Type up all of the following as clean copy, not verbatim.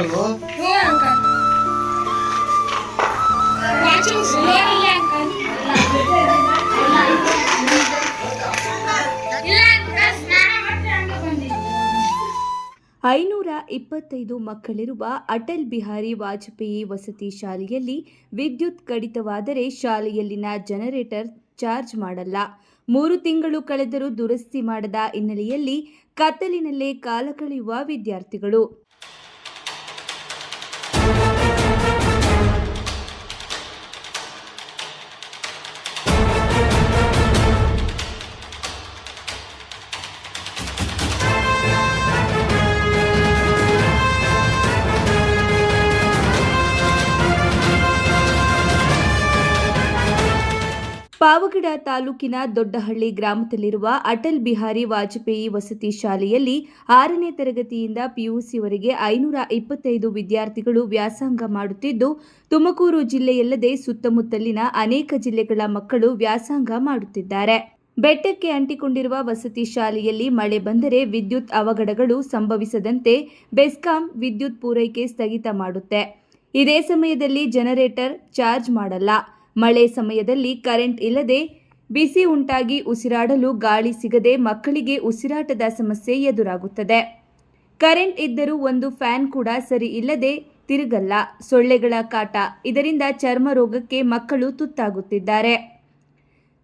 ಅಂತಿರಲ್ವೋ? ಐನೂರ 25 ಮಕ್ಕಳಿರುವ ಅಟಲ್ ಬಿಹಾರಿ ವಾಜಪೇಯಿ ವಸತಿ ಶಾಲೆಯಲ್ಲಿ ವಿದ್ಯುತ್ ಕಡಿತವಾದರೆ ಶಾಲೆಯಲ್ಲಿನ ಜನರೇಟರ್ ಚಾರ್ಜ್ ಮಾಡಲ್ಲ. 3 ತಿಂಗಳು ಕಳೆದರೂ ದುರಸ್ತಿ ಮಾಡದ ಹಿನ್ನೆಲೆಯಲ್ಲಿ ಕತ್ತಲಿನಲ್ಲೇ ಕಾಲ ಕಳೆಯುವ ವಿದ್ಯಾರ್ಥಿಗಳು. ಪಾವಗಡ ತಾಲೂಕಿನ ದೊಡ್ಡಹಳ್ಳಿ ಗ್ರಾಮದಲ್ಲಿರುವ ಅಟಲ್ ಬಿಹಾರಿ ವಾಜಪೇಯಿ ವಸತಿ ಶಾಲೆಯಲ್ಲಿ 6ನೇ ತರಗತಿಯಿಂದ ಪಿಯುಸಿವರೆಗೆ 525 ವಿದ್ಯಾರ್ಥಿಗಳು ವ್ಯಾಸಂಗ ಮಾಡುತ್ತಿದ್ದು, ತುಮಕೂರು ಜಿಲ್ಲೆಯಲ್ಲದೆ ಸುತ್ತಮುತ್ತಲಿನ ಅನೇಕ ಜಿಲ್ಲೆಗಳ ಮಕ್ಕಳು ವ್ಯಾಸಂಗ ಮಾಡುತ್ತಿದ್ದಾರೆ. ಬೆಟ್ಟಕ್ಕೆ ಅಂಟಿಕೊಂಡಿರುವ ವಸತಿ ಶಾಲೆಯಲ್ಲಿ ಮಳೆ ಬಂದರೆ ವಿದ್ಯುತ್ ಅವಘಡಗಳು ಸಂಭವಿಸದಂತೆ ಬೆಸ್ಕಾಂ ವಿದ್ಯುತ್ ಪೂರೈಕೆ ಸ್ಥಗಿತ ಮಾಡುತ್ತೆ. ಇದೇ ಸಮಯದಲ್ಲಿ ಜನರೇಟರ್ ಚಾರ್ಜ್ ಮಾಡಲ್ಲ. ಮಳೆ ಸಮಯದಲ್ಲಿ ಕರೆಂಟ್ ಇಲ್ಲದೆ ಬಿಸಿ ಉಂಟಾಗಿ ಉಸಿರಾಡಲು ಗಾಳಿ ಸಿಗದೆ ಮಕ್ಕಳಿಗೆ ಉಸಿರಾಟದ ಸಮಸ್ಯೆ ಎದುರಾಗುತ್ತದೆ. ಕರೆಂಟ್ ಇದ್ದರೂ ಒಂದು ಫ್ಯಾನ್ ಕೂಡ ಸರಿ ಇಲ್ಲದೆ ತಿರುಗಲ್ಲ. ಸೊಳ್ಳೆಗಳ ಕಾಟ, ಇದರಿಂದ ಚರ್ಮ ರೋಗಕ್ಕೆ ಮಕ್ಕಳು ತುತ್ತಾಗುತ್ತಿದ್ದಾರೆ.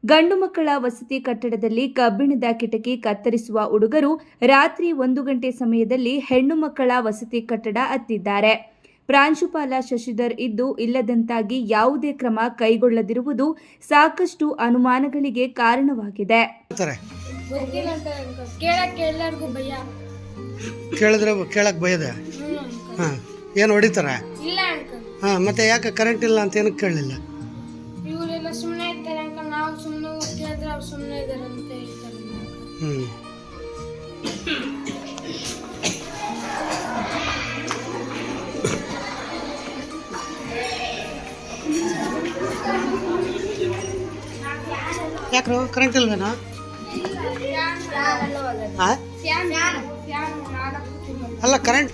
ಗಂಡು ಮಕ್ಕಳ ವಸತಿ ಕಟ್ಟಡದಲ್ಲಿ ಕಬ್ಬಿಣದ ಕಿಟಕಿ ಕತ್ತರಿಸುವ ಹುಡುಗರು ರಾತ್ರಿ 1 ಗಂಟೆ ಸಮಯದಲ್ಲಿ ಹೆಣ್ಣು ಮಕ್ಕಳ ವಸತಿ ಕಟ್ಟಡ ಹತ್ತಿದ್ದಾರೆ. ಪ್ರಾಂಶುಪಾಲ ಶಶಿಧರ್ ಇದ್ದು ಇಲ್ಲದಂತಾಗಿ ಯಾವುದೇ ಕ್ರಮ ಕೈಗೊಳ್ಳದಿರುವುದು ಸಾಕಷ್ಟು ಅನುಮಾನಗಳಿಗೆ ಕಾರಣವಾಗಿದೆ. ಕೇಳಕ್ ಭಯದ ಏನು ಹೊಡಿತಾರೆ? ಮತ್ತೆ ಯಾಕೆ ಕರೆಂಟ್ ಇಲ್ಲ ಅಂತ ಏನಕ್ಕೆ ಕೇಳಲಿಲ್ಲ? ಯಾಕ್ರೋ ಕರೆಂಟ್ ಇಲ್ವೇನಾ? ಅಲ್ಲ ಕರೆಂಟ್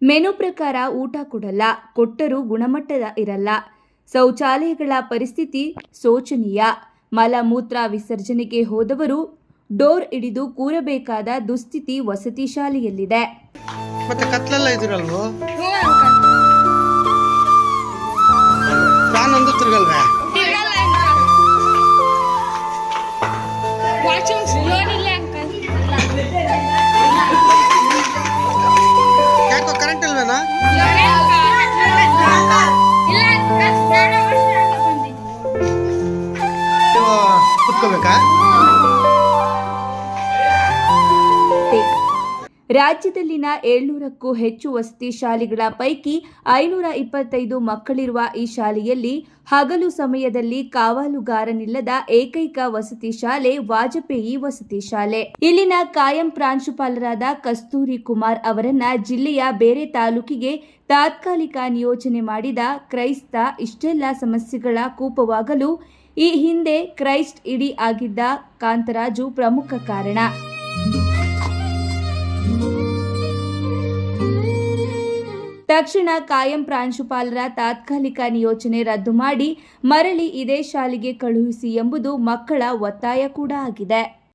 ಮೆನು ಪ್ರಕಾರ ಊಟ ಕೊಡಲ್ಲ, ಕೊಟ್ಟರೂ ಗುಣಮಟ್ಟದ ಇರಲ್ಲ. ಶೌಚಾಲಯಗಳ ಪರಿಸ್ಥಿತಿ ಶೋಚನೀಯ. ಮಲಮೂತ್ರ ವಿಸರ್ಜನೆಗೆ ಹೋದವರು ಡೋರ್ ಹಿಡಿದು ಕೂರಬೇಕಾದ ದುಸ್ಥಿತಿ ವಸತಿ ಶಾಲೆಯಲ್ಲಿದೆ. ಮತ್ತೆ ಕತ್ಲೆಲ್ಲ ಇದಿರಲ್ವೋ? ಫ್ಯಾನ್ ಒಂದು ತಿರುಗಲ್ವೇ? ಯಾಕೋ ಕರೆಂಟ್ ಇಲ್ವೇನಾ? ಕುತ್ಕೋಬೇಕಾ? ರಾಜ್ಯದಲ್ಲಿನ 700ಕ್ಕೂ ಹೆಚ್ಚು ವಸತಿ ಶಾಲೆಗಳ ಪೈಕಿ 525 ಮಕ್ಕಳಿರುವ ಈ ಶಾಲೆಯಲ್ಲಿ ಹಗಲು ಸಮಯದಲ್ಲಿ ಕಾವಲುಗಾರನಿಲ್ಲದ ಏಕೈಕ ವಸತಿ ಶಾಲೆ ವಾಜಪೇಯಿ ವಸತಿ ಶಾಲೆ. ಇಲ್ಲಿನ ಕಾಯಂ ಪ್ರಾಂಶುಪಾಲರಾದ ಕಸ್ತೂರಿ ಕುಮಾರ್ ಅವರನ್ನ ಜಿಲ್ಲೆಯ ಬೇರೆ ತಾಲೂಕಿಗೆ ತಾತ್ಕಾಲಿಕ ನಿಯೋಜನೆ ಮಾಡಿದ ಕ್ರೈಸ್ತ ಇಷ್ಟೆಲ್ಲ ಸಮಸ್ಯೆಗಳ ಕೂಪವಾಗಲು ಈ ಹಿಂದೆ ಕ್ರೈಸ್ಟ್ ಇಡಿ ಆಗಿದ್ದ ಕಾಂತರಾಜು ಪ್ರಮುಖ ಕಾರಣ. ತಕ್ಷಣ ಕಾಯಂ ಪ್ರಾಂಶುಪಾಲರ ತಾತ್ಕಾಲಿಕ ನಿಯೋಜನೆ ರದ್ದು ಮಾಡಿ ಮರಳಿ ಇದೇ ಶಾಲೆಗೆ ಕಳುಹಿಸಿ ಎಂಬುದು ಮಕ್ಕಳ ಒತ್ತಾಯ ಕೂಡ ಆಗಿದೆ.